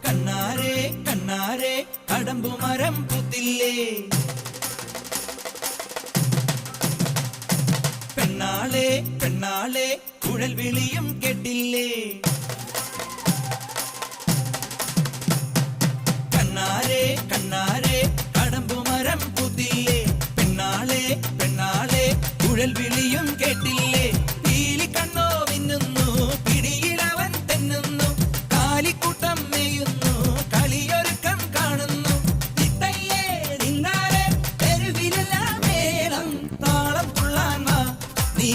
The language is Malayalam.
കണ്ണാരേ കണ്ണാരേ കടമ്പുമരം പൂത്തില്ലേ, പെണ്ണാളെ പെണ്ണാളെ കുഴൽ വിളിയും കേട്ടില്ലേ. കണ്ണാരേ കണ്ണാരേ കടമ്പുമരം പൂത്തില്ലേ, പെണ്ണാളെ പെണ്ണാളെ കുഴൽ വിളി